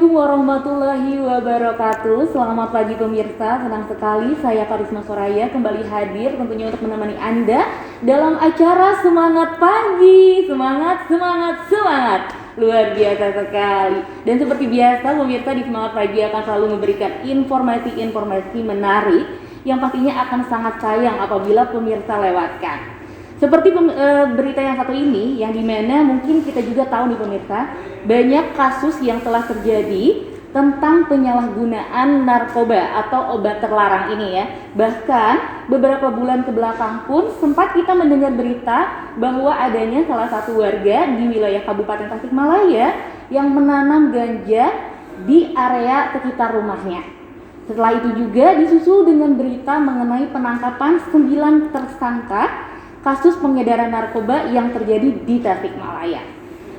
Assalamualaikum warahmatullahi wabarakatuh. Selamat pagi pemirsa, senang sekali saya Karisma Soraya kembali hadir tentunya untuk menemani Anda dalam acara Semangat Pagi. Semangat, semangat, semangat. Luar biasa sekali. Dan seperti biasa pemirsa di Semangat Pagi akan selalu memberikan informasi-informasi menarik yang pastinya akan sangat sayang apabila pemirsa lewatkan. Seperti berita yang satu ini, yang dimana mungkin kita juga tahu nih pemirsa, banyak kasus yang telah terjadi tentang penyalahgunaan narkoba atau obat terlarang ini ya. Bahkan beberapa bulan ke belakang pun sempat kita mendengar berita bahwa adanya salah satu warga di wilayah Kabupaten Tasikmalaya yang menanam ganja di area sekitar rumahnya. Setelah itu juga disusul dengan berita mengenai penangkapan 9 tersangka kasus pengedaran narkoba yang terjadi di Tasikmalaya.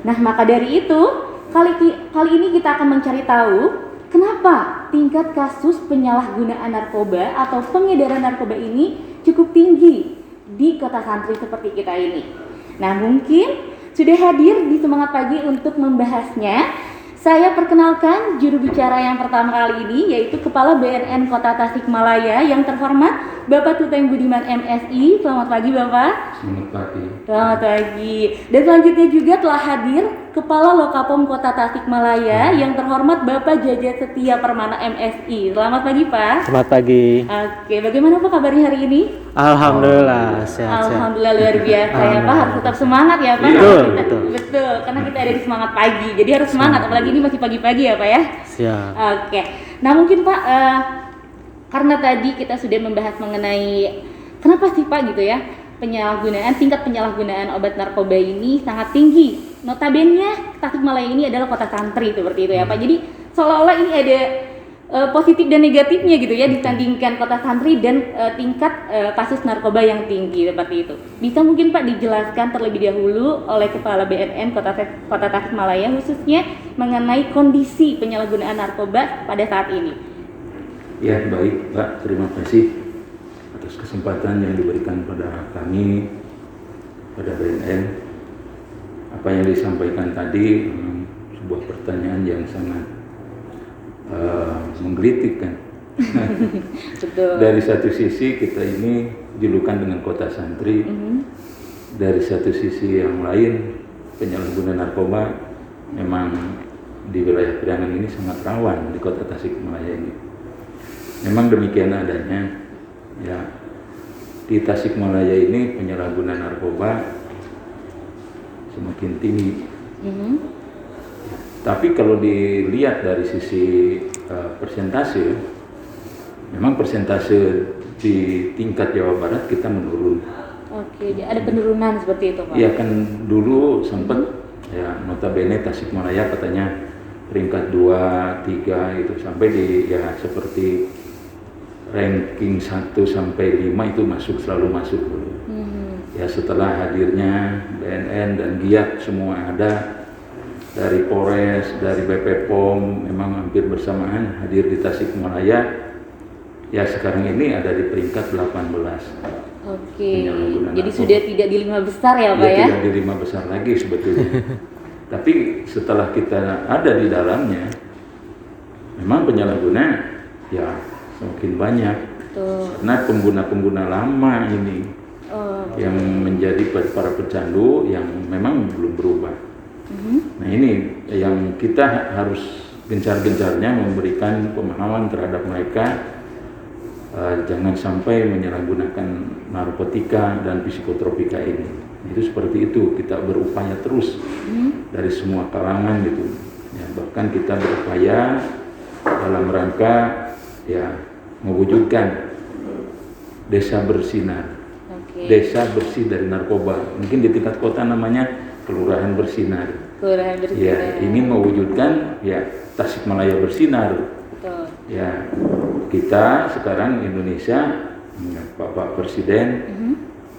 Nah, maka dari itu, kali ini kita akan mencari tahu kenapa tingkat kasus penyalahgunaan narkoba atau pengedaran narkoba ini cukup tinggi di kota santri seperti kita ini. Nah, mungkin sudah hadir di Semangat Pagi untuk membahasnya. Saya perkenalkan juru bicara yang pertama kali ini, yaitu Kepala BNN Kota Tasikmalaya yang terhormat Bapak Tuteng Budiman MSI. Selamat pagi Bapak. Selamat pagi. Selamat pagi. Dan selanjutnya juga telah hadir Kepala Lokapom Kota Tasikmalaya yang terhormat Bapak Jaja Setia Permana MSI. Selamat pagi Pak. Selamat pagi. Oke, bagaimana Pak kabarnya hari ini? Alhamdulillah sehat-sehat. Alhamdulillah luar biasa ya Pak, harus tetap semangat ya Pak. Betul, karena kita ada di Semangat Pagi, jadi harus semangat, apalagi ini masih pagi-pagi ya Pak ya. Siap. Oke, nah mungkin Pak, karena tadi kita sudah membahas mengenai kenapa sih Pak gitu ya, tingkat penyalahgunaan obat narkoba ini sangat tinggi. Notabene Tasikmalaya ini adalah kota santri seperti itu ya Pak, jadi seolah-olah ini ada positif dan negatifnya gitu ya ditandingkan kota santri dan tingkat kasus narkoba yang tinggi seperti itu. Bisa mungkin Pak dijelaskan terlebih dahulu oleh Kepala BNN Kota Tasikmalaya khususnya mengenai kondisi penyalahgunaan narkoba pada saat ini. Ya baik Pak, terima kasih atas kesempatan yang diberikan pada kami, pada BNN. Apa yang disampaikan tadi sebuah pertanyaan yang sangat menggelitik kan. Betul. Dari satu sisi kita ini julukan dengan kota santri, dari satu sisi yang lain penyalahgunaan narkoba memang di wilayah Priangan ini sangat rawan di kota Tasikmalaya ini. Memang demikian adanya ya, di Tasikmalaya ini penyalahgunaan narkoba semakin tinggi. Tapi kalau dilihat dari sisi persentase, memang persentase di tingkat Jawa Barat kita menurun. Oke, ada penurunan seperti itu Pak? Iya kan dulu sempat ya notabene Tasikmalaya katanya peringkat 2, 3 itu sampai di ya seperti ranking 1 sampai 5 itu selalu masuk dulu. Ya setelah hadirnya BNN dan GIAT semua ada, dari Polres, dari BP POM memang hampir bersamaan hadir di Tasikmalaya. Ya sekarang ini ada di peringkat 18. Oke, jadi sudah tidak di 5 besar ya Pak ya? Tidak di 5 besar lagi sebetulnya. Tapi setelah kita ada di dalamnya, memang penyalahguna ya semakin banyak. Betul. Karena pengguna-pengguna lama ini yang menjadi para pecandu yang memang belum berubah. Nah ini yang kita harus gencar-gencarnya memberikan pemahaman terhadap mereka, jangan sampai menyalahgunakan narkotika dan psikotropika ini. Itu seperti itu, kita berupaya terus dari semua kalangan gitu ya, bahkan kita berupaya dalam rangka ya mewujudkan desa bersinar. Desa bersih dari narkoba, mungkin di tingkat kota namanya Kelurahan Bersinar. Kelurahan Bersinar. Ya, ini mewujudkan ya Tasikmalaya bersinar. Betul. Ya, kita sekarang Indonesia, Bapak Presiden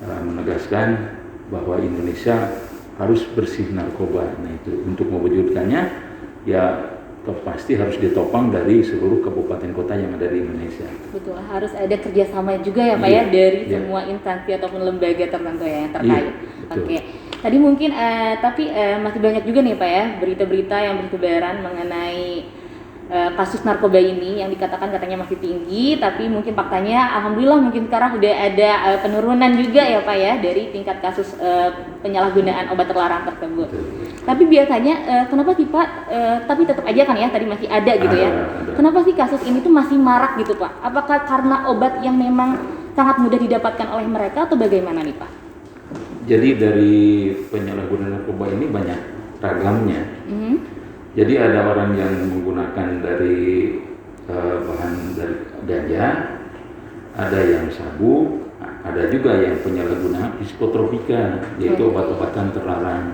menegaskan bahwa Indonesia harus bersih narkoba. Nah itu untuk mewujudkannya ya pasti harus ditopang dari seluruh kabupaten kota yang ada di Indonesia. Betul, harus ada kerjasama juga ya Pak ya dari semua instansi ataupun lembaga tertentu ya yang terkait. Oke. Tadi mungkin tapi masih banyak juga nih Pak ya berita-berita yang bertebaran mengenai kasus narkoba ini yang dikatakan katanya masih tinggi, tapi mungkin faktanya alhamdulillah mungkin sekarang udah ada penurunan juga ya Pak ya dari tingkat kasus penyalahgunaan obat terlarang tersebut. Tapi biasanya kenapa sih Pak, tapi tetap aja kan ya tadi masih ada gitu ya. Kenapa sih kasus ini tuh masih marak gitu Pak? Apakah karena obat yang memang sangat mudah didapatkan oleh mereka atau bagaimana nih Pak? Jadi dari penyalahgunaan narkoba ini banyak ragamnya. Jadi ada orang yang menggunakan dari bahan dari ganja, ada yang sabu, ada juga yang penyalahgunaan psikotropika, yaitu obat-obatan terlarang.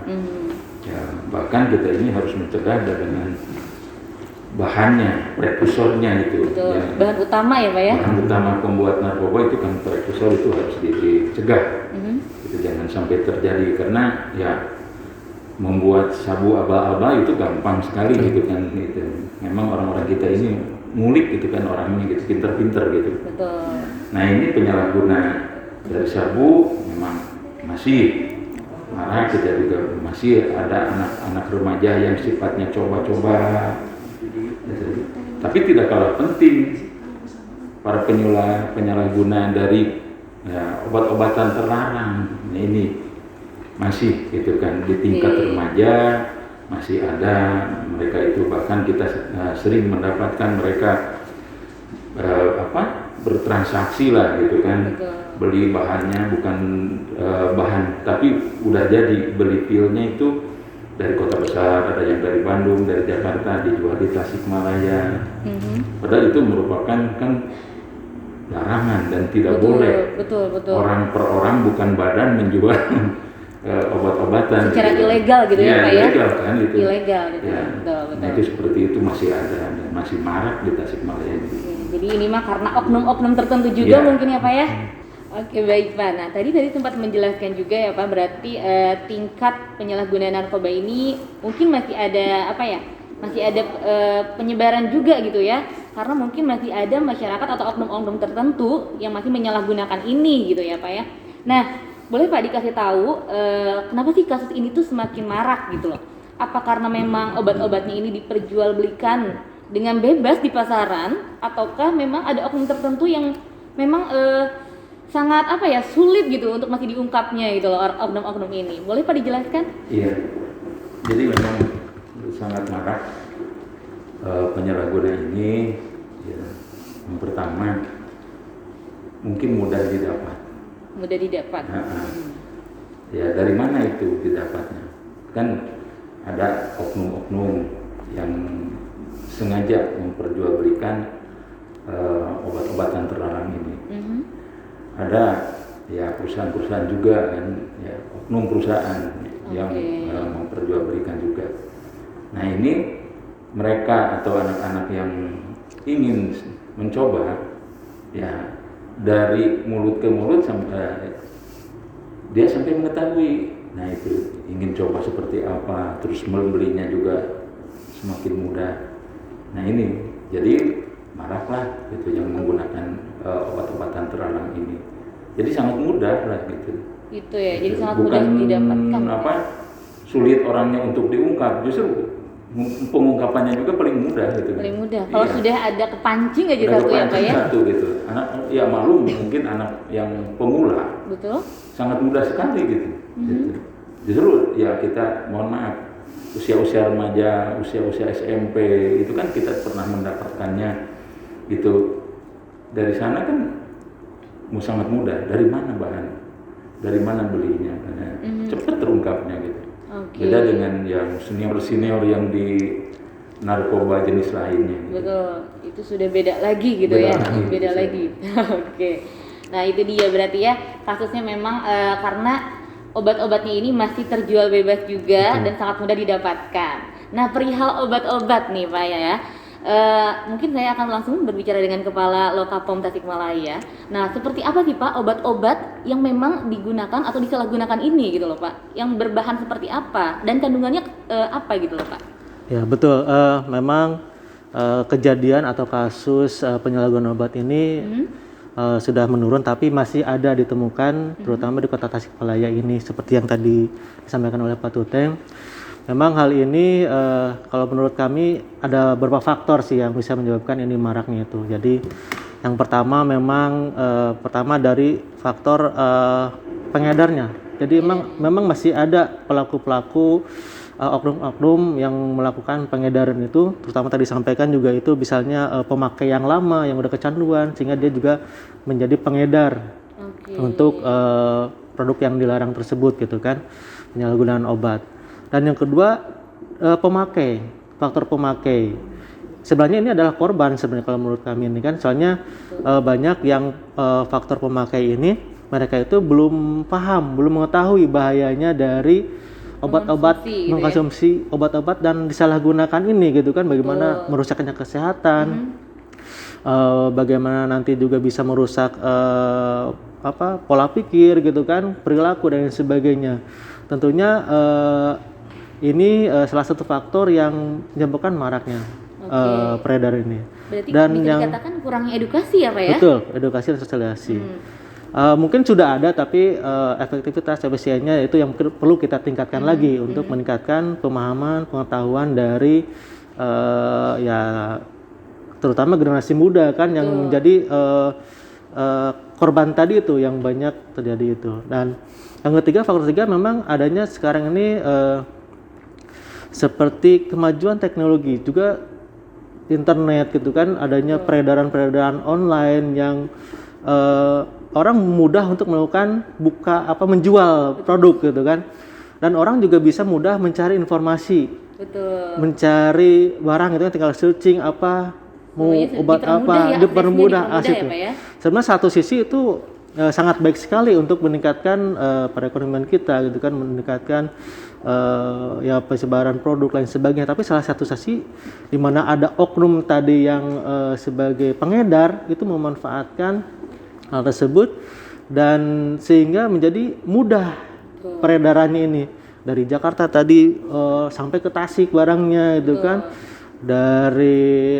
Ya, bahkan kita ini harus mencegah dengan bahannya, prekursornya itu. Betul. Ya, Bahan utama ya Pak ya? bahan utama pembuat narkoba itu kan prekursor, itu harus dicegah. Itu jangan sampai terjadi, karena ya membuat sabu aba-aba itu gampang sekali gitu kan. Gitu. Memang orang-orang kita ini ngulik gitu kan, orangnya gitu, pinter-pinter gitu. Betul. Nah ini penyalahguna dari sabu memang masih marah, kita juga masih ada anak-anak remaja yang sifatnya coba-coba. Tapi tidak kalah penting para penyalahguna dari ya, obat-obatan terlarang. Nah, ini masih gitu kan di tingkat remaja masih ada mereka itu, bahkan kita sering mendapatkan mereka bertransaksi lah gitu kan. Betul. Beli bahannya bukan bahan tapi udah jadi, beli pilnya itu dari kota besar, ada yang dari Bandung, dari Jakarta, dijual di Tasikmalaya. Padahal itu merupakan kan larangan dan tidak boleh. Betul. Orang per orang bukan badan menjual obat-obatan Secara gitu. ilegal gitu ya Pak ya? Ilegal kan gitu. Ilegal gitu. Ya. Betul. Nah, itu seperti itu masih ada dan masih marak di Tasikmalaya ini. Jadi ini mah karena oknum-oknum tertentu juga mungkin ya Pak ya? Oke baik Pak. Nah tadi sempat menjelaskan juga ya Pak, berarti tingkat penyalahgunaan narkoba ini mungkin masih ada masih ada penyebaran juga gitu ya, karena mungkin masih ada masyarakat atau oknum-oknum tertentu yang masih menyalahgunakan ini gitu ya Pak ya. Nah boleh Pak dikasih tahu kenapa sih kasus ini tuh semakin marak gitu loh? Apa karena memang obat-obatnya ini diperjualbelikan dengan bebas di pasaran, ataukah memang ada oknum tertentu yang memang sangat sulit gitu untuk masih diungkapnya gitu loh oknum-oknum ini? Boleh Pak dijelaskan? Iya, jadi memang sangat marak penyalahguna ini. Ya, yang pertama mungkin mudah didapat. Ya dari mana itu didapatnya? Kan ada oknum-oknum yang sengaja memperjualbelikan obat-obatan terlarang ini. Ada ya perusahaan-perusahaan juga kan, ya oknum perusahaan yang memperjualbelikan juga. Nah ini mereka atau anak-anak yang ingin mencoba, ya dari mulut ke mulut sampai dia sampai mengetahui. Nah itu ingin coba seperti apa, terus membelinya juga semakin mudah. Nah ini jadi maraklah itu yang menggunakan obat-obatan terlarang ini. Jadi sangat mudah lah gitu. Itu ya, jadi sangat mudah didapatkan. Sulit orangnya untuk diungkap, justru pengungkapannya juga paling mudah gitu. Paling mudah. Kalau sudah ada kepancing aja satu ya Pak ya. Satu gitu. Anak ya maklum mungkin anak yang pemula. Betul. Sangat mudah sekali gitu. Gitu. Justru ya kita mohon maaf, usia-usia remaja, usia-usia SMP itu kan kita pernah mendapatkannya gitu. Dari sana kan sangat mudah. Dari mana bahan? Dari mana belinya? Cepat terungkapnya gitu. Beda dengan yang senior-senior yang di narkoba jenis lainnya. Betul, itu sudah beda lagi gitu beda lagi. Oke. Nah itu dia berarti ya kasusnya memang karena obat-obatnya ini masih terjual bebas juga dan sangat mudah didapatkan. Nah perihal obat-obat nih Pak ya, mungkin saya akan langsung berbicara dengan Kepala Lokapom Tasikmalaya. Nah seperti apa sih Pak obat-obat yang memang digunakan atau disalahgunakan ini gitu loh Pak? Yang berbahan seperti apa dan kandungannya apa gitu loh Pak? Ya betul, memang kejadian atau kasus penyalahgunaan obat ini sudah menurun, tapi masih ada ditemukan terutama di kota Tasikmalaya ini seperti yang tadi disampaikan oleh Pak Tuteng. Memang hal ini kalau menurut kami ada beberapa faktor sih yang bisa menyebabkan ini maraknya itu. Jadi yang pertama memang pertama dari faktor pengedarnya. Jadi memang masih ada pelaku-pelaku oknum-oknum yang melakukan pengedaran itu, terutama tadi disampaikan juga itu misalnya pemakai yang lama yang udah kecanduan sehingga dia juga menjadi pengedar untuk produk yang dilarang tersebut gitu kan, penyalahgunaan obat. Dan yang kedua pemakai, faktor pemakai. Sebenarnya ini adalah korban sebenarnya kalau menurut kami ini kan, soalnya banyak yang faktor pemakai ini mereka itu belum paham, belum mengetahui bahayanya dari obat-obat, mengkonsumsi obat-obat dan disalahgunakan ini gitu kan, bagaimana merusaknya kesehatan, bagaimana nanti juga bisa merusak pola pikir gitu kan, perilaku dan sebagainya. Tentunya ini salah satu faktor yang menyebabkan maraknya peredaran ini. Berarti dan bisa yang dikatakan kurangnya edukasi ya Pak ya? Betul, edukasi dan sosialisasi. Mungkin sudah ada tapi efektivitas efisiennya itu yang perlu kita tingkatkan lagi untuk meningkatkan pemahaman, pengetahuan dari ya terutama generasi muda kan yang menjadi korban tadi itu yang banyak terjadi itu. Dan yang ketiga, faktor ketiga memang adanya sekarang ini seperti kemajuan teknologi juga internet gitu kan, adanya peredaran-peredaran online yang orang mudah untuk melakukan menjual produk gitu kan, dan orang juga bisa mudah mencari informasi, mencari barang itu kan, tinggal searching mau obat apa, dipermudah itu. Ya, sebenarnya satu sisi itu sangat baik sekali untuk meningkatkan perekonomian kita gitu kan, meningkatkan ya persebaran produk lain sebagainya. Tapi salah satu sisi di mana ada oknum tadi yang sebagai pengedar itu memanfaatkan hal tersebut dan sehingga menjadi mudah peredarannya ini dari Jakarta tadi sampai ke Tasik barangnya itu kan, dari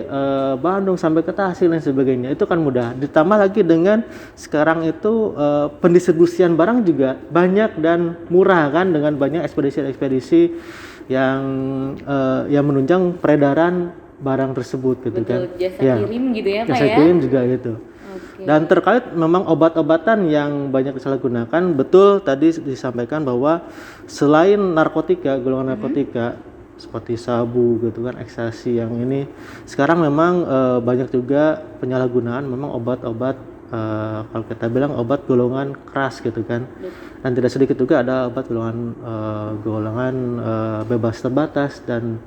Bandung sampai ke Tasik dan sebagainya, itu kan mudah. Ditambah lagi dengan sekarang itu pendistribusian barang juga banyak dan murah kan, dengan banyak ekspedisi-ekspedisi yang menunjang peredaran barang tersebut gitu. Kan. Jasa kirim gitu ya Pak ya? Jasa kirim juga gitu. Dan terkait memang obat-obatan yang banyak disalahgunakan, betul tadi disampaikan bahwa selain narkotika, golongan narkotika seperti sabu gitu kan, ekstasi yang ini, sekarang memang banyak juga penyalahgunaan memang obat-obat kalau kita bilang obat golongan keras gitu kan. Dan tidak sedikit juga ada obat golongan bebas terbatas dan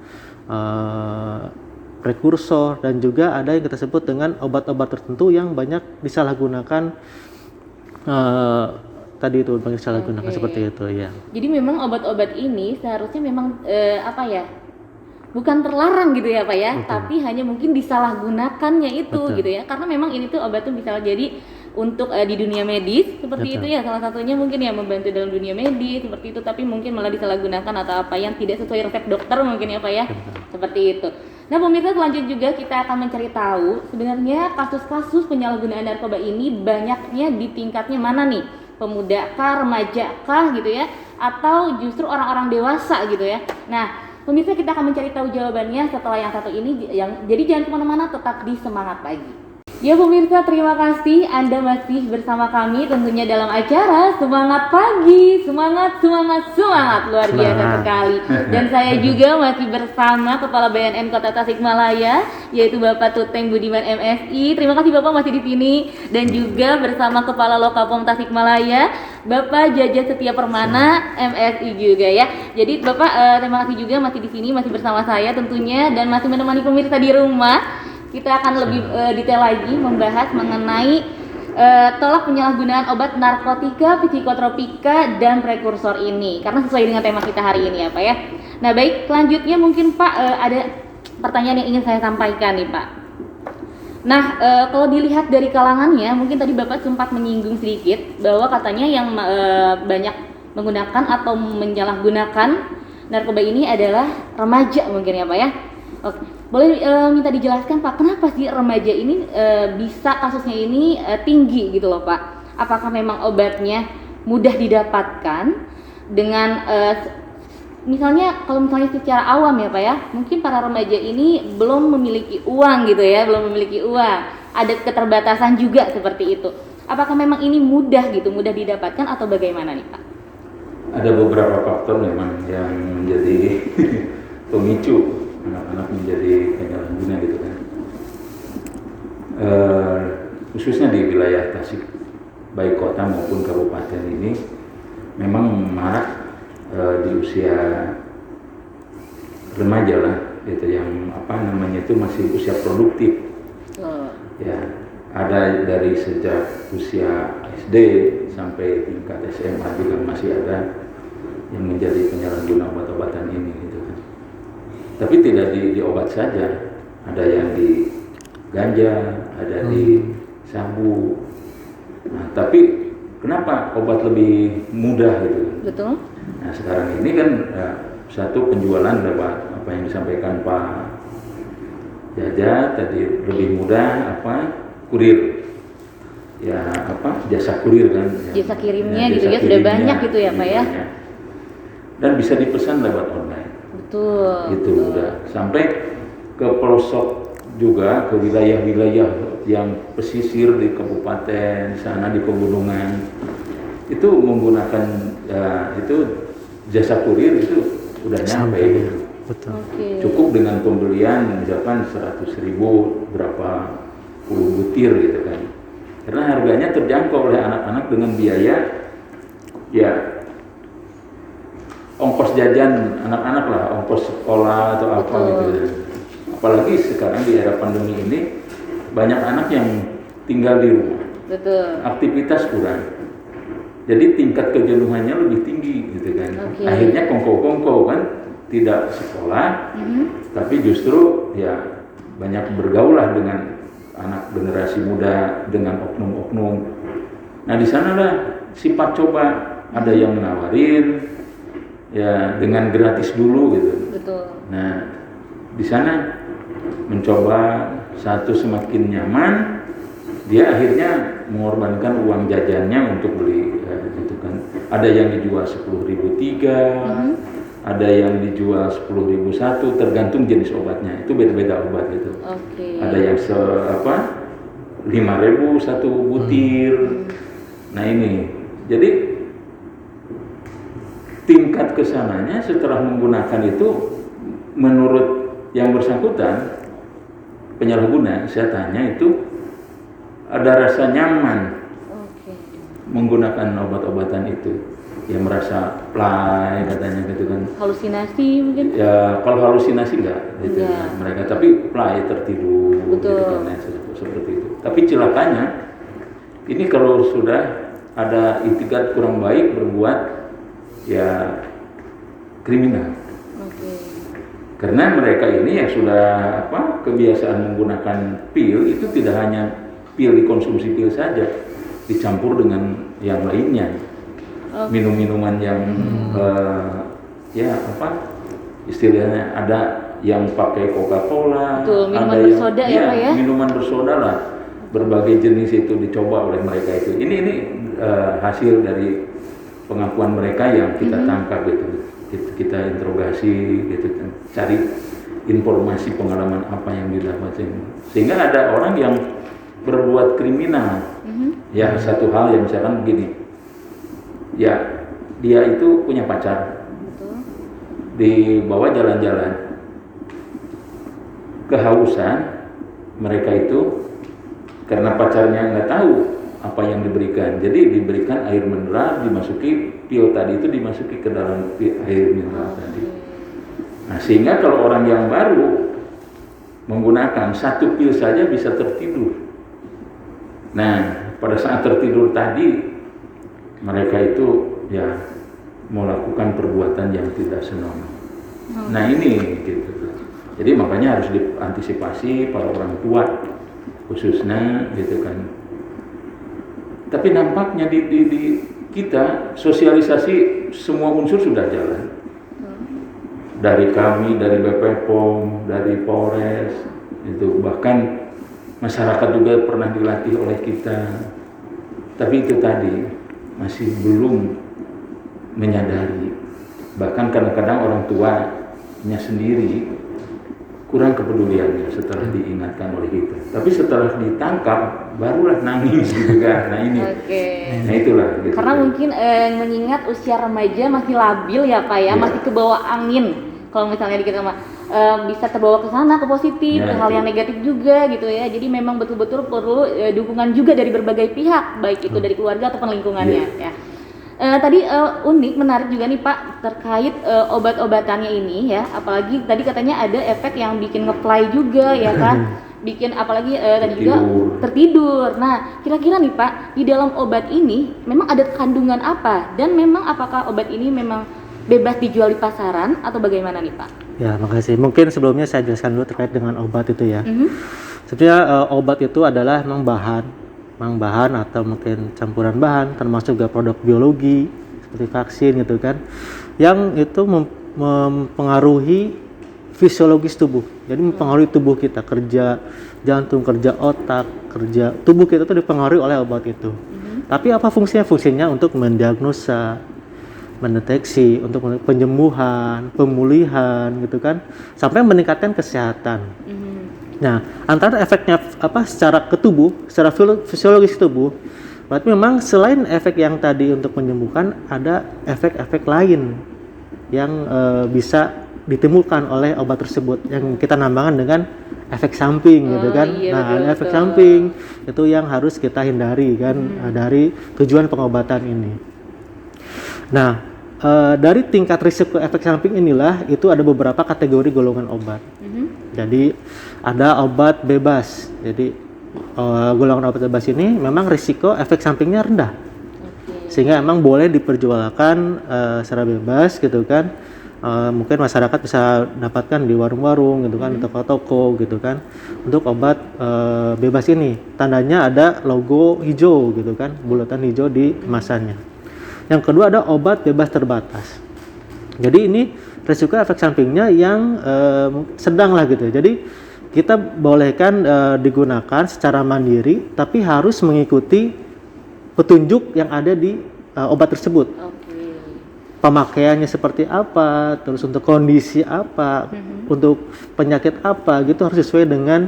prekursor, dan juga ada yang kita sebut dengan obat-obat tertentu yang banyak disalahgunakan tadi itu, banyak disalahgunakan seperti itu ya. Jadi memang obat-obat ini seharusnya memang bukan terlarang gitu ya Pak ya, tapi hanya mungkin disalahgunakannya itu gitu ya, karena memang ini tuh obat tuh bisa jadi untuk di dunia medis seperti itu ya, salah satunya mungkin ya membantu dalam dunia medis seperti itu, tapi mungkin malah disalahgunakan atau apa yang tidak sesuai resep dokter mungkin ya Pak ya, seperti itu. Nah pemirsa, selanjutnya juga kita akan mencari tahu sebenarnya kasus-kasus penyalahgunaan narkoba ini banyaknya di tingkatnya mana nih, pemuda kah, remaja kah gitu ya, atau justru orang-orang dewasa gitu ya. Nah pemirsa, kita akan mencari tahu jawabannya setelah yang satu ini, jadi jangan kemana-mana, tetap di Semangat Pagi. Ya pemirsa, terima kasih Anda masih bersama kami tentunya dalam acara Semangat Pagi. Semangat, semangat, semangat, luar biasa sekali. Dan saya juga masih bersama Kepala BNN Kota Tasikmalaya, yaitu Bapak Tuteng Budiman MSI. Terima kasih Bapak masih di sini. Dan juga bersama Kepala Lokapom Tasikmalaya, Bapak Jaja Setia Permana MSI juga ya. Jadi Bapak terima kasih juga masih di sini, masih bersama saya tentunya, dan masih menemani pemirsa di rumah. Kita akan lebih detail lagi membahas mengenai tolak penyalahgunaan obat narkotika, psikotropika, dan prekursor ini, karena sesuai dengan tema kita hari ini ya Pak ya. Nah baik, selanjutnya mungkin Pak ada pertanyaan yang ingin saya sampaikan nih Pak. Nah kalau dilihat dari kalangannya, mungkin tadi Bapak sempat menyinggung sedikit bahwa katanya yang banyak menggunakan atau menyalahgunakan narkoba ini adalah remaja mungkin ya Pak ya. Oke. Boleh minta dijelaskan Pak, kenapa sih remaja ini bisa kasusnya ini tinggi gitu loh Pak? Apakah memang obatnya mudah didapatkan dengan misalnya kalau misalnya secara awam ya Pak ya, mungkin para remaja ini belum memiliki uang gitu ya, belum memiliki uang, ada keterbatasan juga seperti itu. Apakah memang ini mudah gitu, mudah didapatkan atau bagaimana nih Pak? Ada beberapa faktor memang yang menjadi pemicu anak-anak menjadi penyalahguna gitu kan. Khususnya di wilayah Tasik, baik kota maupun kabupaten ini memang marak di usia remaja lah, gitu, yang itu masih usia produktif. Ya, ada dari sejak usia SD sampai tingkat SMA juga masih ada yang menjadi penyalahguna obat-obatan ini gitu kan. Tapi tidak di obat saja, ada yang di ganja, ada di sabu. Nah, tapi kenapa obat lebih mudah gitu? Betul. Nah, sekarang ini kan satu penjualan lewat apa yang disampaikan Pak Jaja tadi, lebih mudah kurir. Ya, jasa kurir kan. Jasa kirimnya ya, gitu jasa ya, sudah kirimnya, banyak gitu ya Pak ya. Dan bisa dipesan lewat online. Betul. Itu udah sampai ke pelosok juga, ke wilayah-wilayah yang pesisir di kabupaten sana, di pegunungan, itu menggunakan itu jasa kurir itu udah nyampe gitu. Betul. Oke. Cukup dengan pembelian misalkan 100.000 berapa puluh butir gitu kan, karena harganya terjangkau oleh anak-anak dengan biaya ya ongkos jajan anak-anak lah, ongkos sekolah atau apa gitu. Apalagi sekarang di era pandemi ini banyak anak yang tinggal di rumah. Betul. Aktivitas kurang. Jadi tingkat kejenuhannya lebih tinggi gitu kan. Akhirnya kongko-kongko kan, tidak sekolah, tapi justru ya banyak bergaul lah dengan anak generasi muda, dengan oknum-oknum. Nah, di sanalah sifat coba, ada yang menawarin ya dengan gratis dulu gitu. Betul. Nah, di sana mencoba, satu semakin nyaman, dia akhirnya mengorbankan uang jajannya untuk beli gitu kan. Ada yang dijual 10.000 tiga, ada yang dijual 10.000 satu, tergantung jenis obatnya. Itu beda-beda obat gitu. Ada yang 5.000 satu butir. Nah ini, jadi tingkat kesananya setelah menggunakan itu, menurut yang bersangkutan penyalahguna, saya tanya itu ada rasa nyaman menggunakan obat-obatan itu, ya merasa play katanya gitu kan. Halusinasi mungkin? Ya kalau halusinasi enggak gitu mereka, tapi play, tertidur gitu kan, seperti itu. Tapi celakanya ini kalau sudah ada itikat kurang baik berbuat ya kriminal. Karena mereka ini yang sudah kebiasaan menggunakan pil, itu tidak hanya pil, dikonsumsi pil saja, dicampur dengan yang lainnya, minum-minuman yang istilahnya ada yang pakai Coca-Cola, minuman ada bersoda yang Pak ya? Minuman bersoda lah, berbagai jenis itu dicoba oleh mereka itu. Ini hasil dari pengakuan mereka yang kita tangkap gitu. Kita interogasi gitu kan, cari informasi pengalaman apa yang didapatkan, sehingga ada orang yang berbuat kriminal. Ya, satu hal yang misalkan begini, ya dia itu punya pacar, dibawa jalan-jalan, kehausan, mereka itu karena pacarnya nggak tahu apa yang diberikan, jadi diberikan air mineral, dimasuki pil tadi itu, dimasuki ke dalam air mineral tadi. Nah, sehingga kalau orang yang baru menggunakan satu pil saja bisa tertidur. Nah, pada saat tertidur tadi mereka itu ya melakukan perbuatan yang tidak senonoh. Nah ini gitu. Jadi makanya harus diantisipasi para orang tua khususnya gitu kan. Tapi nampaknya di kita sosialisasi semua unsur sudah jalan. Dari kami, dari BPOM, dari Polres, itu bahkan masyarakat juga pernah dilatih oleh kita. Tapi itu tadi masih belum menyadari Bahkan kadang-kadang orang tuanya sendiri kurang kepeduliannya setelah diingatkan oleh kita. Tapi setelah ditangkap barulah nangis gitu kan. Nah ini, nah itulah. Gitu. Karena mungkin mengingat usia remaja masih labil ya Pak ya, masih ke bawah angin. Kalau misalnya kita bisa terbawa ke sana ke positif, ke hal yang negatif juga gitu ya. Jadi memang betul-betul perlu dukungan juga dari berbagai pihak, baik itu dari keluarga ataupun lingkungannya ya. Tadi unik, menarik juga nih Pak terkait obat-obatannya ini ya, apalagi tadi katanya ada efek yang bikin nge-fly juga ya kan, bikin apalagi tadi juga tertidur. Nah kira-kira nih Pak, di dalam obat ini memang ada kandungan apa dan memang apakah obat ini memang bebas dijual di pasaran atau bagaimana nih Pak? Ya, makasih. Mungkin sebelumnya saya jelaskan dulu terkait dengan obat itu ya. Sebenarnya obat itu adalah memang bahan atau mungkin campuran bahan, termasuk juga produk biologi seperti vaksin gitu kan, yang itu mempengaruhi fisiologis tubuh. Jadi mempengaruhi tubuh kita, kerja jantung, kerja otak, kerja tubuh kita itu dipengaruhi oleh obat itu. Tapi apa fungsinya? Fungsinya untuk mendiagnosa, mendeteksi, untuk penyembuhan, pemulihan gitu kan, sampai meningkatkan kesehatan. Nah, antara efeknya apa secara ke tubuh, secara fisiologis tubuh, berarti memang selain efek yang tadi untuk menyembuhkan, ada efek-efek lain yang bisa ditemukan oleh obat tersebut yang kita namakan dengan efek samping gitu kan. Iya, nah, betul, efek samping itu yang harus kita hindari kan dari tujuan pengobatan ini. Nah, dari tingkat risiko efek samping inilah itu ada beberapa kategori golongan obat. Jadi ada obat bebas. Jadi golongan obat bebas ini memang risiko efek sampingnya rendah, sehingga emang boleh diperjualkan secara bebas gitu kan. Mungkin masyarakat bisa dapatkan di warung-warung gitu kan, toko-toko gitu kan, untuk obat bebas ini. Tandanya ada logo hijau gitu kan, bulatan hijau di kemasannya. Yang kedua ada obat bebas terbatas. Jadi ini risiko efek sampingnya yang sedang lah gitu. Jadi kita bolehkan digunakan secara mandiri, tapi harus mengikuti petunjuk yang ada di obat tersebut. Pemakaiannya seperti apa, terus untuk kondisi apa, untuk penyakit apa, gitu harus sesuai dengan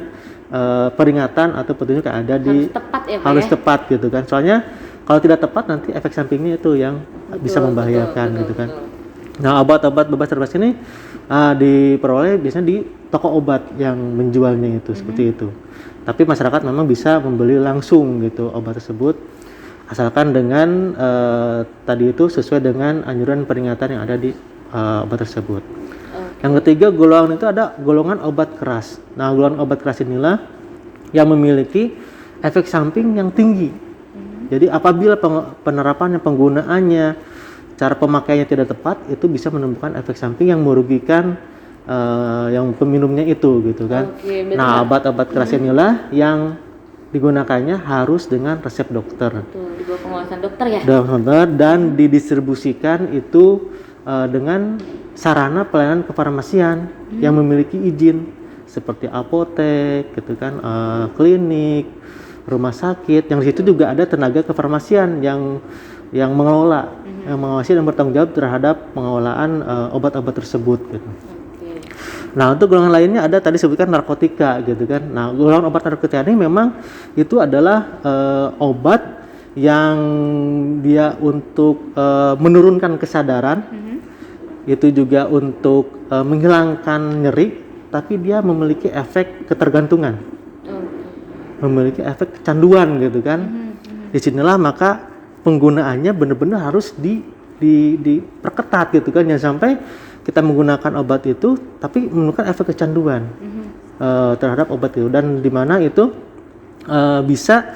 peringatan atau petunjuk yang ada di. Harus tepat ya Pak harus ya? tepat gitu kan. Soalnya kalau tidak tepat nanti efek sampingnya itu yang bisa membahayakan gitu kan. Nah, obat-obat bebas terbebas ini diperoleh biasanya di toko obat yang menjualnya itu seperti itu. Tapi masyarakat memang bisa membeli langsung gitu obat tersebut, asalkan dengan tadi itu sesuai dengan anjuran peringatan yang ada di obat tersebut. Yang ketiga, golongan itu ada golongan obat keras. Nah, golongan obat keras inilah yang memiliki efek samping yang tinggi. Jadi apabila penerapannya, penggunaannya, cara pemakaiannya tidak tepat, itu bisa menimbulkan efek samping yang merugikan yang peminumnya itu gitu kan. Nah, obat-obat keras inilah yang digunakannya harus dengan resep dokter. Di bawah pengawasan dokter ya? Dokter, dan didistribusikan itu dengan sarana pelayanan kefarmasian yang memiliki izin seperti apotek gitu kan, klinik, rumah sakit. Yang di situ juga ada tenaga kefarmasian yang mengelola, yang mengawasi dan bertanggung jawab terhadap pengelolaan obat-obat tersebut gitu. Nah, untuk golongan lainnya ada tadi sebutkan narkotika gitu kan. Nah, golongan obat narkotika ini memang itu adalah obat yang dia untuk menurunkan kesadaran, itu juga untuk menghilangkan nyeri, tapi dia memiliki efek ketergantungan, memiliki efek kecanduan gitu kan. Disinilah maka penggunaannya benar-benar harus diperketat gitu kan, jangan sampai kita menggunakan obat itu tapi menimbulkan efek kecanduan terhadap obat itu, dan di mana itu bisa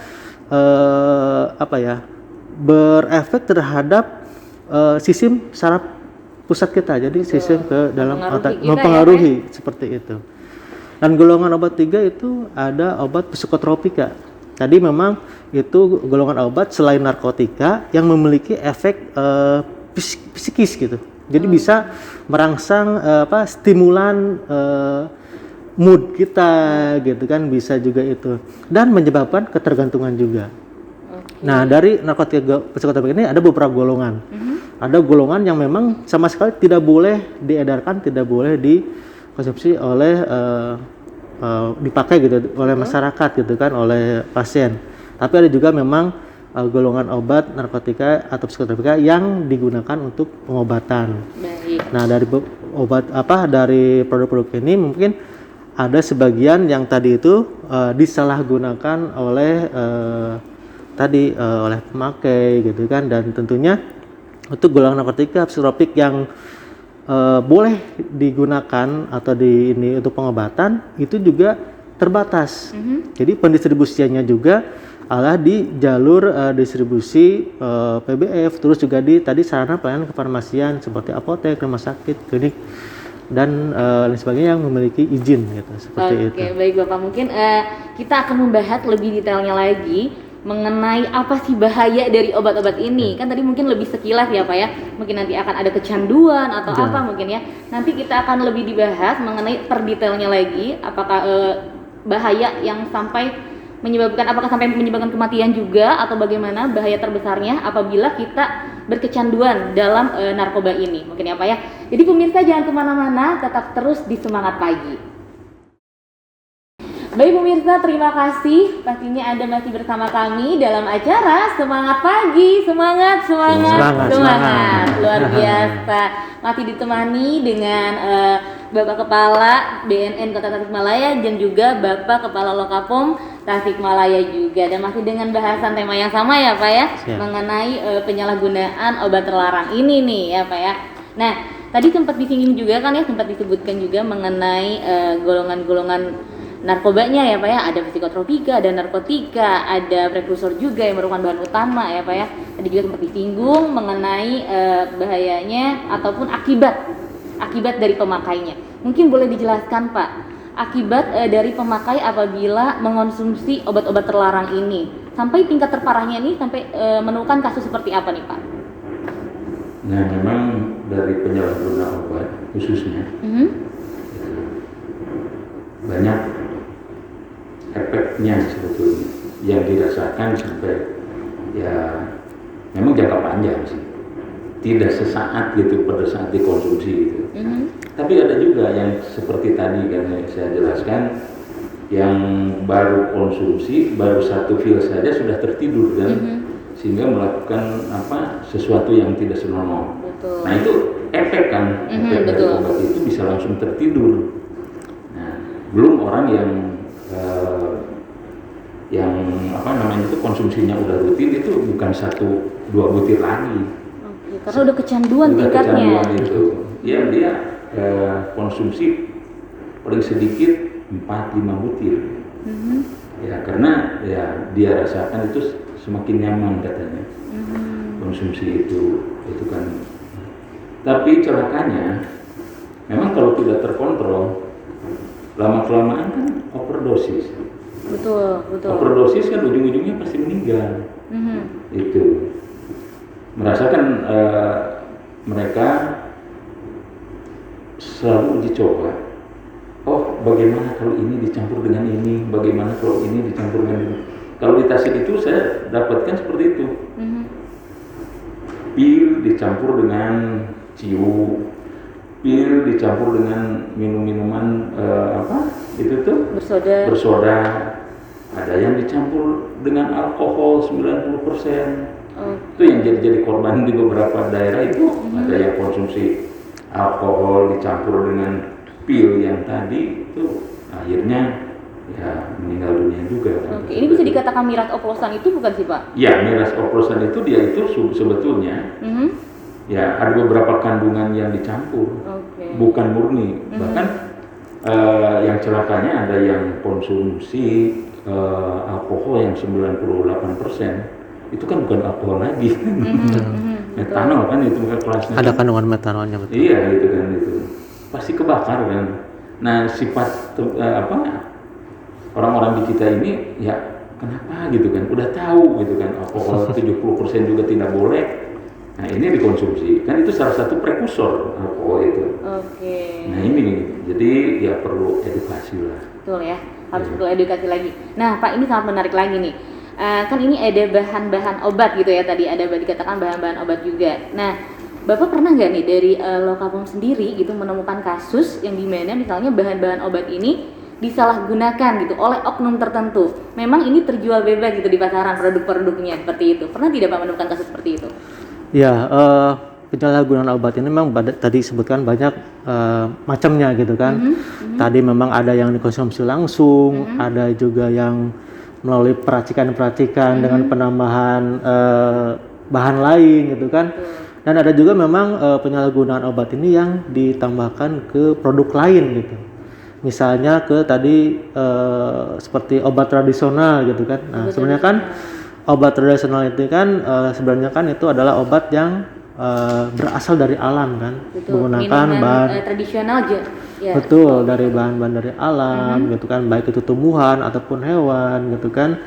berefek terhadap sistem saraf pusat kita, jadi sistem ke dalam otak mempengaruhi seperti itu. Dan golongan obat 3 itu ada obat psikotropika. Tadi memang itu golongan obat selain narkotika yang memiliki efek psikis gitu. Jadi bisa merangsang stimulan mood kita gitu kan, bisa juga itu, dan menyebabkan ketergantungan juga. Nah, dari narkotika psikotropika ini ada beberapa golongan. ada golongan yang memang sama sekali tidak boleh diedarkan, tidak boleh dikonsumsi oleh dipakai gitu oleh masyarakat gitu kan, oleh pasien. Tapi ada juga memang golongan obat narkotika atau psikotropika yang digunakan untuk pengobatan. Baik. Nah, dari dari produk-produk ini mungkin ada sebagian yang tadi itu disalahgunakan oleh oleh pemakai gitu kan, dan tentunya untuk golongan narkotika psikotropik yang boleh digunakan atau ini untuk pengobatan itu juga terbatas. Jadi pendistribusiannya juga adalah di jalur distribusi PBF, terus juga di tadi sarana pelayanan kefarmasian seperti apotek, rumah sakit, klinik dan lain sebagainya yang memiliki izin gitu, seperti itu. Oke, baik Bapak, mungkin kita akan membahas lebih detailnya lagi mengenai apa sih bahaya dari obat-obat ini. Kan tadi mungkin lebih sekilas ya Pak ya, mungkin nanti akan ada kecanduan atau apa mungkin ya. Nanti kita akan lebih dibahas mengenai per detailnya lagi, apakah bahaya yang sampai menyebabkan kematian juga, atau bagaimana bahaya terbesarnya apabila kita berkecanduan dalam narkoba ini mungkin ya Pak ya. Jadi pemirsa jangan kemana-mana, tetap terus di Semangat Pagi. Baik pemirsa, terima kasih. Pastinya Anda masih bersama kami dalam acara Semangat Pagi. Semangat. Luar biasa. Masih ditemani dengan Bapak Kepala BNN Kota Tasikmalaya dan juga Bapak Kepala Lokapom Tasikmalaya juga. Dan masih dengan bahasan tema yang sama ya Pak ya. Siap. Mengenai penyalahgunaan obat terlarang ini nih ya Pak ya. Nah, tadi sempat disinggung juga kan ya, sempat disebutkan juga mengenai golongan-golongan narkobanya ya Pak ya, ada psikotropika, ada narkotika, ada prekursor juga yang merupakan bahan utama ya Pak ya. Tadi juga sempat disinggung mengenai bahayanya ataupun akibat dari pemakainya. Mungkin boleh dijelaskan Pak, akibat dari pemakai apabila mengonsumsi obat-obat terlarang ini, sampai tingkat terparahnya ini sampai menemukan kasus seperti apa nih Pak? Nah, memang dari penyalahgunaan obat khususnya banyak efeknya sebetulnya yang dirasakan sampai ya memang jangka panjang sih, tidak sesaat gitu pada saat dikonsumsi gitu. Tapi ada juga yang seperti tadi kan saya jelaskan, yang baru konsumsi baru satu pil saja sudah tertidur kan, sehingga melakukan sesuatu yang tidak senonoh. Nah itu efek kan, efek dari obat itu bisa langsung tertidur. Nah belum orang yang itu konsumsinya udah rutin, itu bukan 1-2 butir lagi. Karena udah kecanduan tingkatnya. Itu ya dia konsumsi paling sedikit 4-5 butir. Ya karena ya dia rasakan itu semakin nyaman katanya konsumsi itu kan. Tapi celakanya memang kalau tidak terkontrol, lama-kelamaan kan overdosis. Betul. Overdosis kan ujung-ujungnya pasti meninggal. Itu merasakan mereka selalu dicoba. Oh, bagaimana kalau ini dicampur dengan ini? Bagaimana kalau ini dicampur dengan ini? Kalau di Tasik itu saya dapatkan seperti itu. Pil dicampur dengan ciu, pil dicampur dengan minuman bersoda. Ada yang dicampur dengan alkohol 90%. Itu yang jadi korban di beberapa daerah itu. Ada yang konsumsi alkohol dicampur dengan pil yang tadi, itu akhirnya ya meninggal dunia juga. Ini bisa dikatakan miras oplosan itu bukan sih Pak? Ya, miras oplosan itu dia itu sebetulnya ya ada beberapa kandungan yang dicampur, bukan murni. Bahkan yang celakanya ada yang konsumsi alkohol yang 98%, itu kan bukan alkohol lagi. Metanol kan itu bukan kelasnya. Ada kandungan metanolnya betul. Iya gitu kan, itu pasti kebakar kan. Nah sifat orang-orang di kita ini ya kenapa gitu kan, udah tahu gitu kan alkohol 70% juga tidak boleh. Nah ini dikonsumsi, kan itu salah satu prekursor alkohol itu. Nah ini jadi ya perlu edukasi lah. Betul ya, harus perlu edukasi lagi. Nah Pak, ini sangat menarik lagi nih. Kan ini ada bahan-bahan obat gitu ya, tadi ada dikatakan bahan-bahan obat juga. Nah Bapak pernah nggak nih dari Lokapom sendiri gitu menemukan kasus yang dimana misalnya bahan-bahan obat ini disalahgunakan gitu oleh oknum tertentu? Memang ini terjual bebas gitu di pasaran produk-produknya seperti itu. Pernah tidak Pak menemukan kasus seperti itu? Ya, penyalahgunaan obat ini memang tadi sebutkan banyak macamnya gitu kan. Tadi memang ada yang dikonsumsi langsung, ada juga yang melalui peracikan-peracikan dengan penambahan bahan lain gitu kan. Dan ada juga memang penyalahgunaan obat ini yang ditambahkan ke produk lain gitu. Misalnya ke tadi seperti obat tradisional gitu kan. Nah, sebenarnya kan obat tradisional itu kan sebenarnya kan itu adalah obat yang berasal dari alam kan. Betul. Menggunakan bahan tradisional aja. Ya. Betul, dari bahan-bahan dari alam gitu kan, baik itu tumbuhan ataupun hewan gitu kan.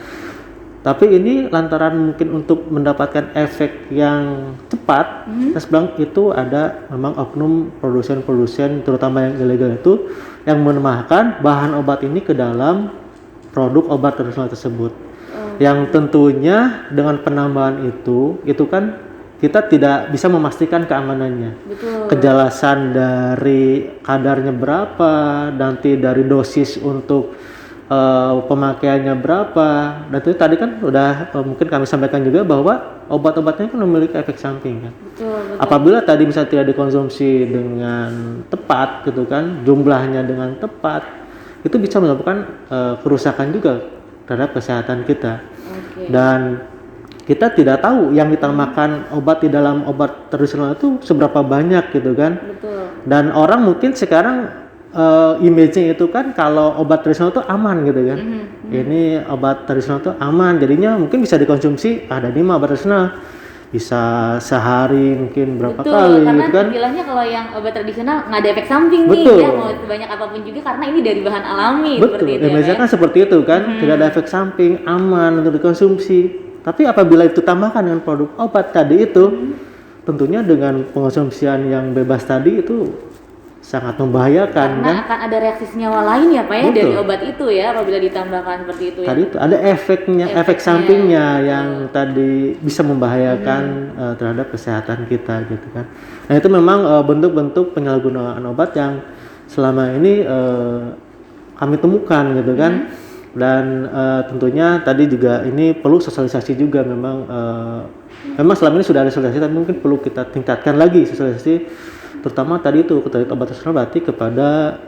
Tapi ini lantaran mungkin untuk mendapatkan efek yang cepat, saya bilang itu ada memang oknum produsen-produsen terutama yang ilegal itu yang menambahkan bahan obat ini ke dalam produk obat tradisional tersebut. Yang tentunya dengan penambahan itu kan kita tidak bisa memastikan keamanannya. Betul. Kejelasan dari kadarnya berapa, nanti dari dosis untuk pemakaiannya berapa, dan itu tadi kan udah mungkin kami sampaikan juga bahwa obat-obatnya kan memiliki efek samping kan. Betul. Apabila tadi misalnya tidak dikonsumsi dengan tepat gitu kan, jumlahnya dengan tepat, itu bisa menyebabkan kerusakan juga terhadap kesehatan kita. Dan kita tidak tahu yang ditambahkan obat di dalam obat tradisional itu seberapa banyak gitu kan. Betul. Dan orang mungkin sekarang image-nya itu kan kalau obat tradisional itu aman gitu kan. Ini obat tradisional itu aman, jadinya mungkin bisa dikonsumsi. Ada di obat tradisional bisa sehari mungkin berapa kali karena gitu kan. Istilahnya kalau yang obat tradisional nggak ada efek samping nih ya, mau sebanyak apapun juga karena ini dari bahan alami. Seperti itu biasanya kan seperti itu kan, tidak ada efek samping, aman untuk dikonsumsi. Tapi apabila itu tambahkan dengan produk obat tadi itu, tentunya dengan pengonsumsian yang bebas tadi itu sangat membahayakan karena kan? Akan ada reaksi senyawa lain ya Pak ya dari obat itu ya apabila ditambahkan seperti itu ya. Tadi itu ada efek sampingnya yang tadi bisa membahayakan terhadap kesehatan kita gitu kan. Nah itu memang bentuk-bentuk penyalahgunaan obat yang selama ini kami temukan gitu kan. Dan tentunya tadi juga ini perlu sosialisasi juga memang selama ini sudah ada sosialisasi tapi mungkin perlu kita tingkatkan lagi sosialisasi, terutama tadi itu obat tradisional berarti kepada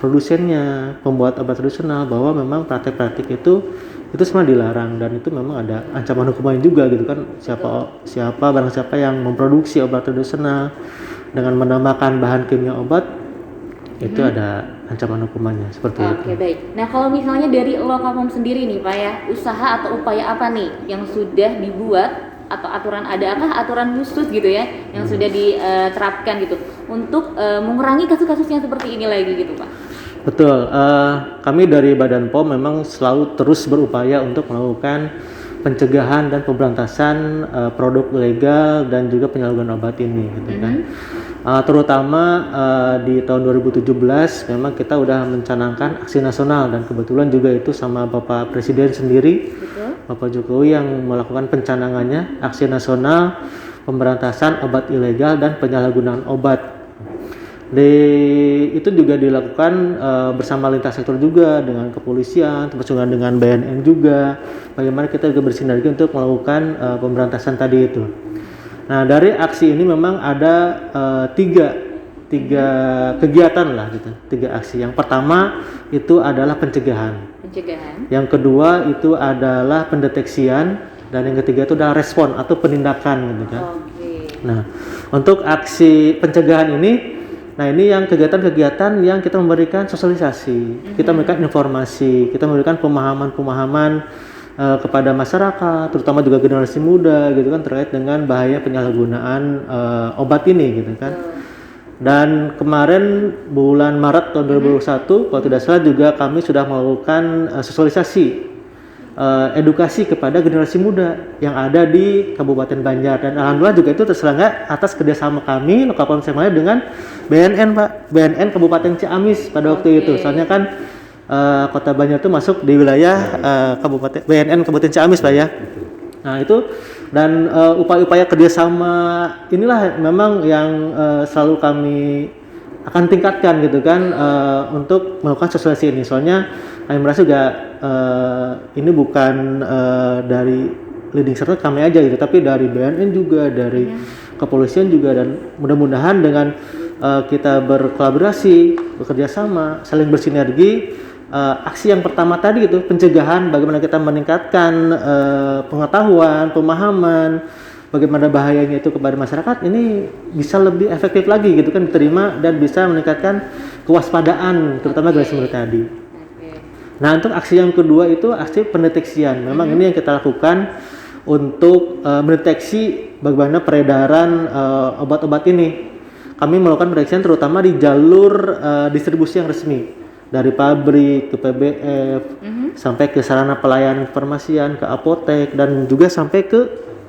produsennya, pembuat obat tradisional, bahwa memang praktek-praktek itu sebenarnya dilarang dan itu memang ada ancaman hukuman juga gitu kan. Barang siapa yang memproduksi obat tradisional dengan menambahkan bahan kimia obat itu ada ancaman hukumannya seperti itu. Oke, baik. Nah, kalau misalnya dari Lokapom sendiri nih Pak ya, usaha atau upaya apa nih yang sudah dibuat atau adakah aturan khusus gitu ya yang sudah diterapkan gitu untuk mengurangi kasus-kasus yang seperti ini lagi gitu Pak? Betul, kami dari Badan POM memang selalu terus berupaya untuk melakukan pencegahan dan pemberantasan produk ilegal dan juga penyalahgunaan obat ini gitu kan. Terutama di tahun 2017 memang kita udah mencanangkan aksi nasional dan kebetulan juga itu sama Bapak Presiden sendiri. Betul. Bapak Jokowi yang melakukan pencanangannya aksi nasional pemberantasan obat ilegal dan penyalahgunaan obat. Itu juga dilakukan bersama lintas sektor juga dengan kepolisian, termasuk dengan BNN juga. Bagaimana kita juga bersinergi untuk melakukan pemberantasan tadi itu. Nah dari aksi ini memang ada tiga kegiatan lah gitu, 3 aksi. Yang pertama itu adalah pencegahan. Yang kedua itu adalah pendeteksian dan yang ketiga itu adalah respon atau penindakan gitu kan. Nah untuk aksi pencegahan ini, nah ini yang kegiatan-kegiatan yang kita memberikan sosialisasi, kita memberikan informasi, kita memberikan pemahaman kepada masyarakat, terutama juga generasi muda gitu kan terkait dengan bahaya penyalahgunaan obat ini gitu kan. Dan kemarin bulan Maret tahun 2021 kalau tidak salah juga kami sudah melakukan sosialisasi edukasi kepada generasi muda yang ada di Kabupaten Banjar, dan alhamdulillah juga itu terselenggara atas kerjasama kami Lokapom Semaya dengan BNN Pak, BNN Kabupaten Ciamis pada waktu itu. Soalnya kan Kota Banjar itu masuk di wilayah Kabupaten BNN Kabupaten Ciamis Pak ya. Nah itu Dan upaya-upaya kerjasama inilah memang yang selalu kami akan tingkatkan gitu kan, untuk melakukan sosialisasi ini. Soalnya kami merasa juga ini bukan dari leading serta kami aja gitu, tapi dari BNN juga, dari kepolisian juga, dan mudah-mudahan dengan kita berkolaborasi, bekerja sama, saling bersinergi, aksi yang pertama tadi itu pencegahan, bagaimana kita meningkatkan pengetahuan, pemahaman, bagaimana bahayanya itu kepada masyarakat, ini bisa lebih efektif lagi gitu kan diterima, dan bisa meningkatkan kewaspadaan terutama generasi muda tadi. Nah, untuk aksi yang kedua itu aksi pendeteksian. Memang ini yang kita lakukan untuk mendeteksi bagaimana peredaran obat-obat ini. Kami melakukan pendeteksian terutama di jalur distribusi yang resmi, dari pabrik ke PBF, sampai ke sarana pelayanan informasian, ke apotek, dan juga sampai ke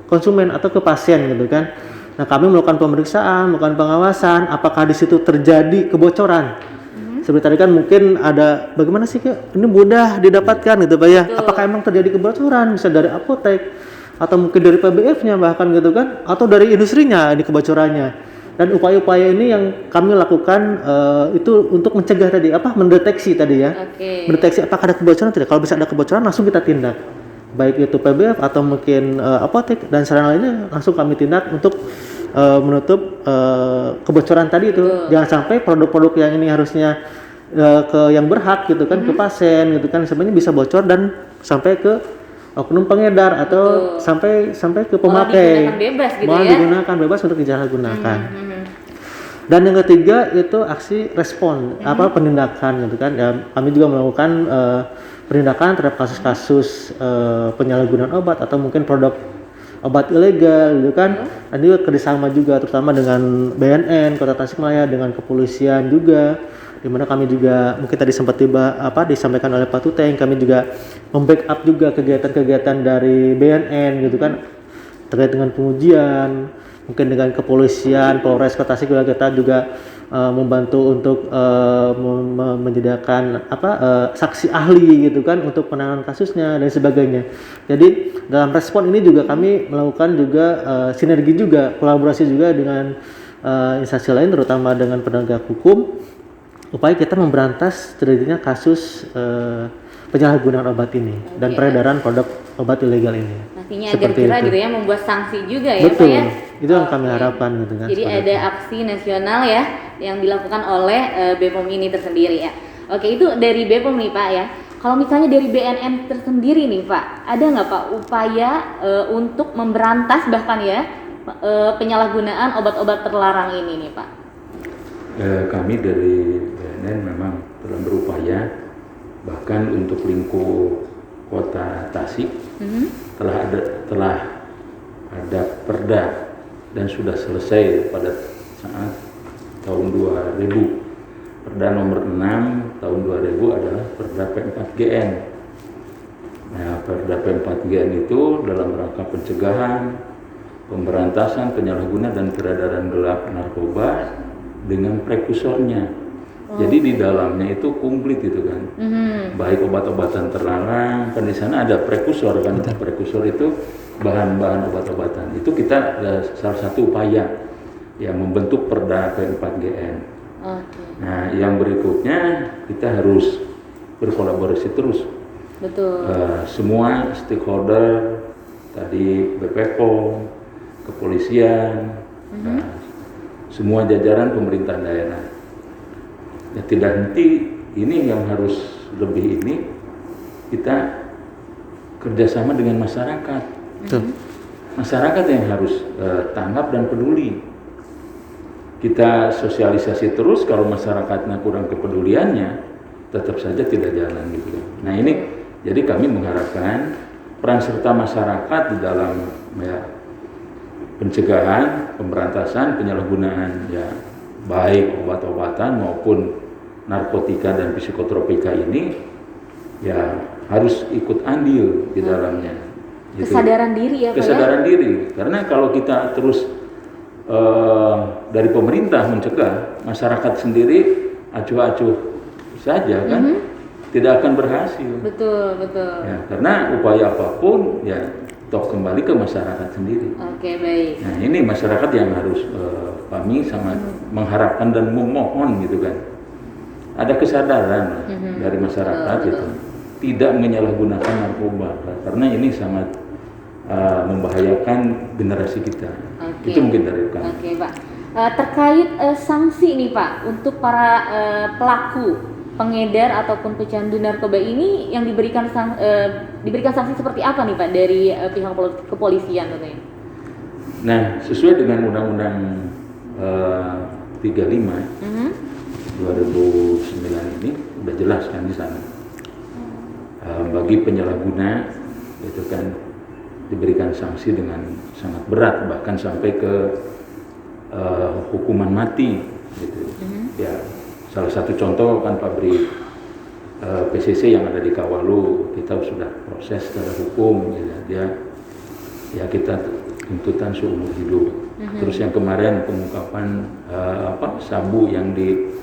konsumen atau ke pasien gitu kan. Nah, kami melakukan pemeriksaan, melakukan pengawasan, apakah di situ terjadi kebocoran. Seperti tadi kan mungkin ada bagaimana sih Kak, ini mudah didapatkan gitu Pak ya. Apakah emang terjadi kebocoran, bisa dari apotek atau mungkin dari PBF-nya bahkan gitu kan, atau dari industrinya ini kebocorannya. Dan upaya-upaya ini yang kami lakukan itu untuk mencegah tadi, mendeteksi tadi ya. Mendeteksi apakah ada kebocoran tidak. Kalau bisa ada kebocoran langsung kita tindak. Baik itu PBF atau mungkin apotek dan sarana lainnya, langsung kami tindak untuk menutup kebocoran tadi itu. Jangan sampai produk-produk yang ini harusnya ke yang berhak gitu kan, ke pasien gitu kan, sebenarnya bisa bocor dan sampai ke oknum pengedar atau sampai ke pemakai. Malah digunakan bebas untuk disalahgunakan. Dan yang ketiga itu aksi respon, penindakan gitu kan. Ya, kami juga melakukan penindakan terhadap kasus-kasus penyalahgunaan obat atau mungkin produk obat ilegal gitu kan. Dan juga kerjasama juga terutama dengan BNN Kota Tasikmalaya, dengan kepolisian juga, di mana kami juga mungkin tadi sempat disampaikan oleh Pak Tuteng, kami juga membackup juga kegiatan-kegiatan dari BNN gitu kan, terkait dengan pengujian, mungkin dengan kepolisian Polres Kota Tasik kita juga membantu untuk menyediakan saksi ahli gitu kan untuk penanganan kasusnya dan sebagainya. Jadi dalam respon ini juga kami melakukan juga sinergi juga, kolaborasi juga dengan instansi lain terutama dengan penegak hukum, upaya kita memberantas terjadinya kasus penyalahgunaan obat ini dan peredaran produk obat ilegal ini. Pastinya agar kira gitu ya, membuat sanksi juga ya. Betul, Pak ya. Itu yang kami harapkan gitu kan. Jadi ada aksi nasional ya yang dilakukan oleh BPOM ini tersendiri ya. Oke, itu dari BPOM nih Pak ya. Kalau misalnya dari BNN tersendiri nih Pak, ada nggak Pak upaya untuk memberantas bahkan ya penyalahgunaan obat-obat terlarang ini nih Pak? Kami dari BNN memang telah berupaya, bahkan untuk lingkup Kota Tasik telah ada perda dan sudah selesai pada saat tahun 2000. Perda nomor 6 tahun 2000 adalah Perda P4GN. Nah, Perda P4GN itu dalam rangka pencegahan, pemberantasan penyalahgunaan dan peredaran gelap narkoba dengan prekursornya. Jadi di dalamnya itu komplit gitu kan. Baik obat-obatan terlarang, kan di sana ada prekursor kan. Prekursor itu bahan-bahan obat-obatan. Itu kita salah satu upaya yang membentuk Perda P4GN. Nah, yang berikutnya kita harus berkolaborasi terus. Betul. Semua stakeholder tadi, BPOM, kepolisian, semua jajaran pemerintah daerah. Ya, tidak henti, ini yang harus lebih ini kita kerjasama dengan masyarakat. Masyarakat yang harus tanggap dan peduli. Kita sosialisasi terus, kalau masyarakatnya kurang kepeduliannya, tetap saja tidak jalan gitu. Nah ini, jadi kami mengharapkan peran serta masyarakat di dalam pencegahan, pemberantasan penyalahgunaan ya baik obat-obatan maupun narkotika dan psikotropika ini ya harus ikut andil di dalamnya. Gitu. Kesadaran diri ya Pak. Kesadaran diri, karena kalau kita terus dari pemerintah mencegah, masyarakat sendiri acuh-acuh saja kan tidak akan berhasil. Betul. Ya, karena upaya apapun ya toh kembali ke masyarakat sendiri. Oke, baik. Nah ini masyarakat yang harus kami sangat mengharapkan dan memohon gitu kan. Ada kesadaran dari masyarakat gitu, tidak menyalahgunakan narkoba karena ini sangat membahayakan generasi kita. Oke. Itu mungkin dari kami. Oke, Pak. Terkait sanksi nih Pak untuk para pelaku pengedar ataupun pecandu narkoba ini yang diberikan sanksi seperti apa nih Pak dari pihak kepolisian tentunya? Nah, sesuai dengan Undang-Undang 35 2009 ini udah jelas kan di sana. Bagi penyalahguna itu kan diberikan sanksi dengan sangat berat, bahkan sampai ke hukuman mati gitu. Ya, salah satu contoh kan pabrik PCC yang ada di Kawalu, kita sudah proses secara hukum ya, dia kita tuntutan seumur hidup. Terus yang kemarin pengungkapan sabu yang di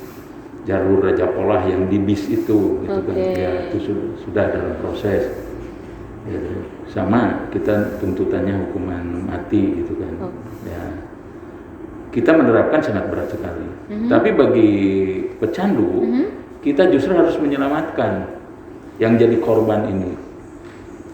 jalur Raja Polah yang di bis itu gitu kan, ya itu sudah dalam proses. Ya, sama kita tuntutannya hukuman mati gitu kan. Ya, kita menerapkan sangat berat sekali. Tapi bagi pecandu, kita justru harus menyelamatkan yang jadi korban ini.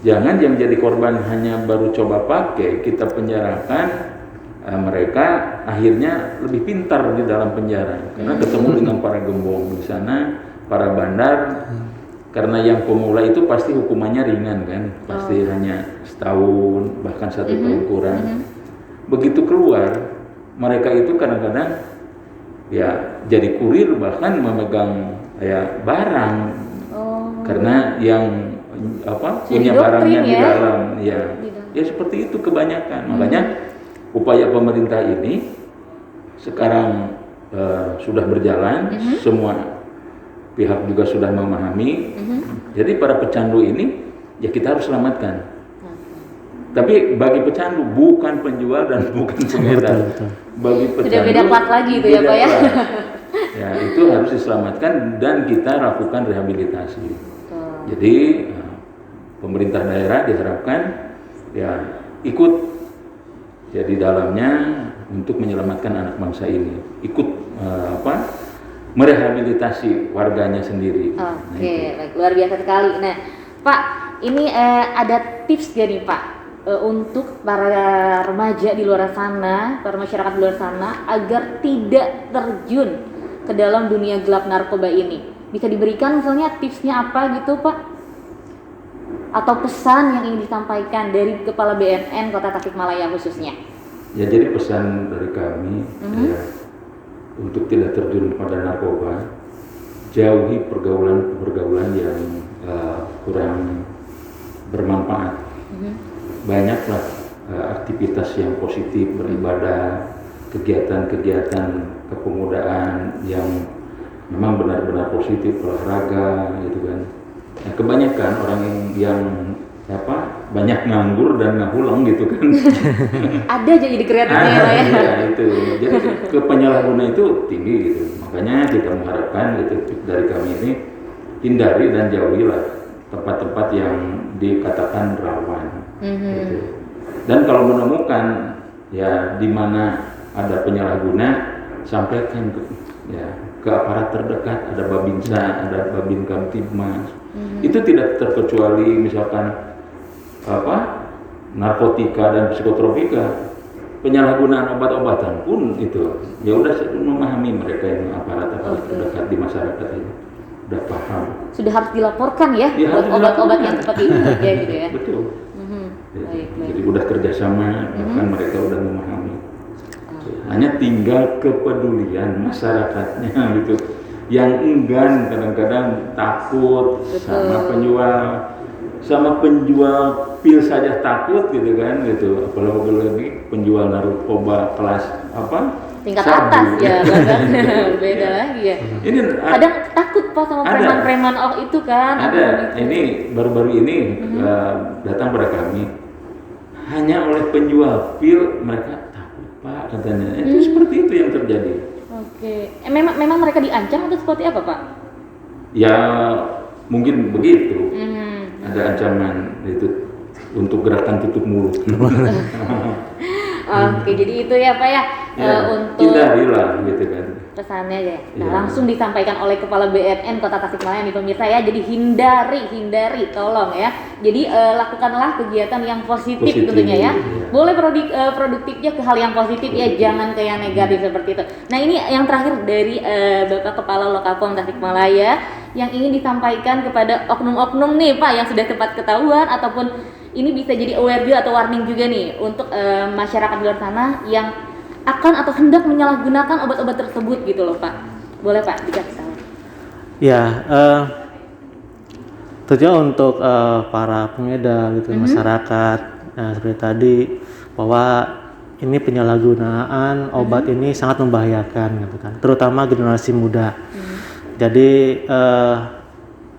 Jangan yang jadi korban hanya baru coba pakai, kita penjarakan, mereka akhirnya lebih pintar di dalam penjara karena ketemu dengan para gembong di sana, para bandar. Karena yang pemula itu pasti hukumannya ringan kan, pasti hanya setahun bahkan 1 tahun kurang. Begitu keluar, mereka itu kadang-kadang ya jadi kurir bahkan memegang ya barang, karena yang punya barangnya di dalam ya seperti itu kebanyakan. Makanya upaya pemerintah ini sekarang sudah berjalan, semua pihak juga sudah memahami. Jadi para pecandu ini ya kita harus selamatkan. Tapi bagi pecandu bukan penjual dan bukan pengedar. Bagi pecandu sudah beda plat lagi itu ya Pak ya. Ya itu harus diselamatkan dan kita lakukan rehabilitasi. Jadi pemerintah daerah diharapkan ya ikut jadi dalamnya untuk menyelamatkan anak bangsa ini. Ikut merehabilitasi warganya sendiri. Oke, baik, luar biasa sekali. Nah, Pak, ini ada tips gak nih Pak untuk para remaja di luar sana, para masyarakat di luar sana agar tidak terjun ke dalam dunia gelap narkoba ini? Bisa diberikan misalnya tipsnya apa gitu Pak? Atau pesan yang ingin disampaikan dari Kepala BNN Kota Tasikmalaya khususnya? Ya jadi pesan dari kami ya, untuk tidak terjun pada narkoba, jauhi pergaulan yang kurang bermanfaat. Banyaklah aktivitas yang positif, beribadah, kegiatan-kegiatan kepemudaan yang memang benar-benar positif, olahraga gitu kan. Nah, kebanyakan orang yang banyak nganggur dan ngahulang gitu kan. Ada aja jadi kreatifnya ya. Ya itu. Jadi kepenyalahguna itu tinggi gitu. Makanya kita mengharapkan gitu dari kami ini hindari dan jauhilah tempat-tempat yang dikatakan rawan. Gitu. Dan kalau menemukan ya di mana ada penyalahguna, sampaikan ke aparat terdekat, ada Babinsa, ada Babin Kamtibmas. Itu tidak terkecuali misalkan narkotika dan psikotropika, penyalahgunaan obat-obatan pun itu ya udah memahami mereka yang aparat terdekat di masyarakat ini udah paham. Sudah harus dilaporkan ya obat-obat yang seperti itu ya gitu ya. Betul. Jadi udah kerjasama, bahkan mereka udah memahami. Hanya tinggal kepedulian masyarakatnya gitu. Yang enggan kadang-kadang takut. Betul. sama penjual pil saja takut gitu kan gitu, apalagi penjual narkoba kelas tingkat atas ya beda lagi ya. Ini kadang takut Pak sama preman-preman itu kan. Ada ini baru-baru ini datang pada kami hanya oleh penjual pil, mereka takut Pak katanya. Itu seperti itu yang terjadi. Oke. Memang mereka diancam atau seperti apa Pak? Ya mungkin begitu. Ada ancaman itu untuk gerakan tutup mulut. Oke, jadi itu ya Pak ya, untuk hindarilah gitu kan. pesannya ya. Nah, Ya. langsung disampaikan oleh Kepala BNN Kota Tasikmalaya nih pemirsa ya. Jadi hindari, tolong ya. Jadi lakukanlah kegiatan yang positif tentunya ya. Iya. Boleh produktifnya ke hal yang positif ya, jangan ke yang negatif seperti itu. Nah, ini yang terakhir dari Bapak Kepala Lokapom Tasikmalaya yang ingin disampaikan kepada oknum-oknum nih Pak yang sudah tepat ketahuan ataupun ini bisa jadi aware juga atau warning juga nih untuk masyarakat di luar sana yang akan atau hendak menyalahgunakan obat-obat tersebut gitu loh Pak. Boleh Pak dikasih tahu. Ya, tentunya untuk para pengedar gitu masyarakat seperti tadi bahwa ini penyalahgunaan obat ini sangat membahayakan gitu kan, terutama generasi muda. Jadi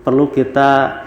perlu kita